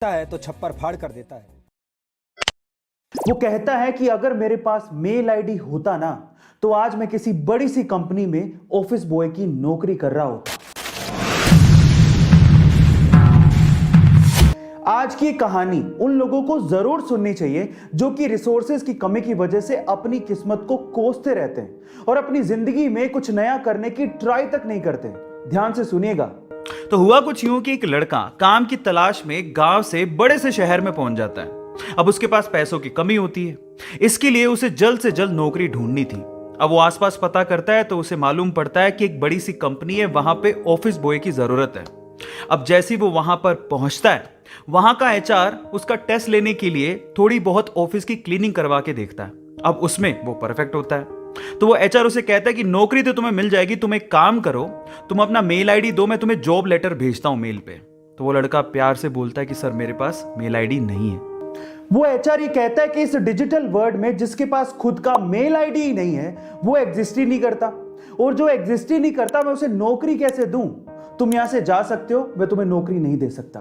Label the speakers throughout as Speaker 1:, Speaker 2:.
Speaker 1: है तो छप्पर फाड़ कर देता है।
Speaker 2: वो कहता है कि अगर मेरे पास मेल आईडी होता ना तो आज मैं किसी बड़ी सी कंपनी में ऑफिस बॉय की नौकरी कर रहा होता। आज की कहानी उन लोगों को जरूर सुननी चाहिए जो कि रिसोर्सेज की कमी की वजह से अपनी किस्मत को कोसते रहते हैं और अपनी जिंदगी में कुछ नया करने की ट्राई तक नहीं करते। ध्यान से सुनिएगा।
Speaker 3: तो हुआ कुछ यूं कि एक लड़का काम की तलाश में गांव से बड़े से शहर में पहुंच जाता है। अब उसके पास पैसों की कमी होती है, इसके लिए उसे जल्द से जल्द नौकरी ढूंढनी थी। अब वो आसपास पता करता है तो उसे मालूम पड़ता है कि एक बड़ी सी कंपनी है, वहां पे ऑफिस बॉय की जरूरत है। अब जैसे ही वो वहां पर पहुंचता है, वहां का एचआर उसका टेस्ट लेने के लिए थोड़ी बहुत ऑफिस की क्लीनिंग करवा के देखता है। अब उसमें वो परफेक्ट होता है तो वो एचआर उसे कहता है कि नौकरी तो तुम्हें मिल जाएगी, तुम एक काम करो, तुम अपना मेल आईडी दो, मैं तुम्हें जॉब लेटर भेजता हूं मेल पे। तो वो लड़का प्यार से बोलता है कि सर मेरे पास मेल आईडी नहीं है।
Speaker 2: वो एचआर ये कहता है कि इस डिजिटल वर्ल्ड में जिसके पास खुद का मेल आईडी ही नहीं है वो एग्जिस्ट ही नहीं करता, और जो एग्जिस्ट ही नहीं करता मैं उसे नौकरी कैसे दूं? तुम यहां से जा सकते हो, मैं तुम्हें नौकरी नहीं दे सकता।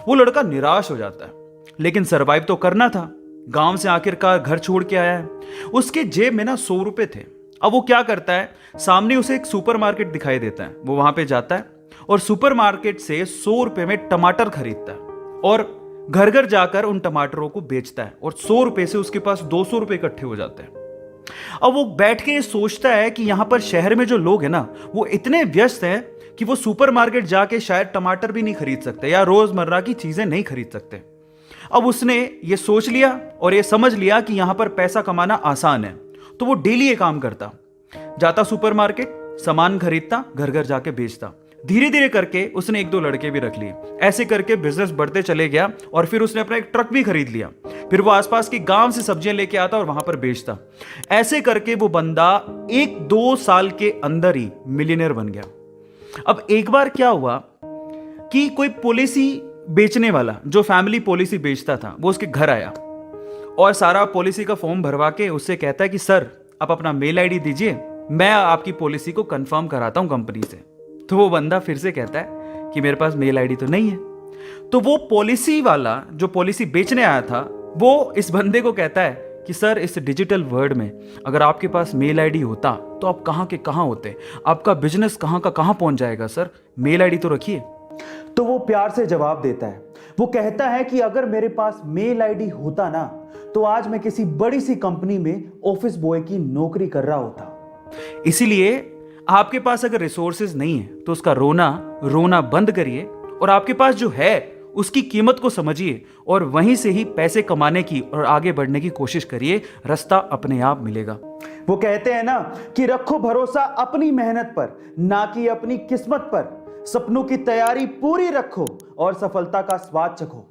Speaker 3: वो लड़का निराश हो जाता है, लेकिन सरवाइव तो करना था। गांव से आखिरकार घर छोड़ के आया है, उसके जेब में ना 100 रुपए थे। अब वो क्या करता है, सामने उसे एक सुपरमार्केट दिखाई देता है, वो वहां पे जाता है और सुपरमार्केट से 100 रुपए में टमाटर खरीदता है और घर घर जाकर उन टमाटरों को बेचता है और 100 रुपए से उसके पास 200 रुपए इकट्ठे हो जाते हैं। अब वो बैठ के सोचता है कि यहां पर शहर में जो लोग हैं ना वो इतने व्यस्त हैं कि वो सुपरमार्केट जाके शायद टमाटर भी नहीं खरीद सकते या रोजमर्रा की चीजें नहीं खरीद सकते। अब उसने ये सोच लिया और ये समझ लिया कि यहां पर पैसा कमाना आसान है, तो वो डेली ये काम करता, जाता सुपरमार्केट, सामान खरीदता, घर घर जाके बेचता। धीरे धीरे करके उसने 1-2 लड़के भी रख लिए। ऐसे करके बिजनेस बढ़ते चले गया और फिर उसने अपना एक ट्रक भी खरीद लिया। फिर वो आसपास के गांव से सब्जियां लेके आता और वहां पर बेचता। ऐसे करके वो बंदा 1-2 साल के अंदर ही मिलियनर बन गया। अब एक बार क्या हुआ कि कोई पॉलिसी बेचने वाला जो फैमिली पॉलिसी बेचता था वो उसके घर आया और सारा पॉलिसी का फॉर्म भरवा के उससे कहता है कि सर आप अपना मेल आईडी दीजिए, मैं आपकी पॉलिसी को कंफर्म कराता हूं कंपनी से। तो वो बंदा फिर से कहता है कि मेरे पास मेल आईडी तो नहीं है। तो वो पॉलिसी वाला जो पॉलिसी बेचने आया था वो इस बंदे को कहता है कि सर इस डिजिटल वर्ल्ड में अगर आपके पास मेल आईडी होता तो आप कहां के कहां होते, आपका बिजनेस कहां का कहां पहुंच जाएगा, सर मेल आईडी तो रखिए।
Speaker 2: तो वो प्यार से जवाब देता है, वो कहता है कि अगर मेरे पास मेल आईडी होता ना तो आज मैं किसी बड़ी सी कंपनी में ऑफिस बॉय की नौकरी कर रहा होता।
Speaker 3: इसीलिए आपके पास अगर रिसोर्सेज नहीं है तो उसका रोना बंद करिए और आपके पास जो है उसकी कीमत को समझिए और वहीं से ही पैसे कमाने की और आगे बढ़ने की कोशिश करिए, रास्ता अपने आप मिलेगा।
Speaker 2: वो कहते हैं ना कि रखो भरोसा अपनी मेहनत पर, ना कि अपनी किस्मत पर। सपनों की तैयारी पूरी रखो और सफलता का स्वाद चखो।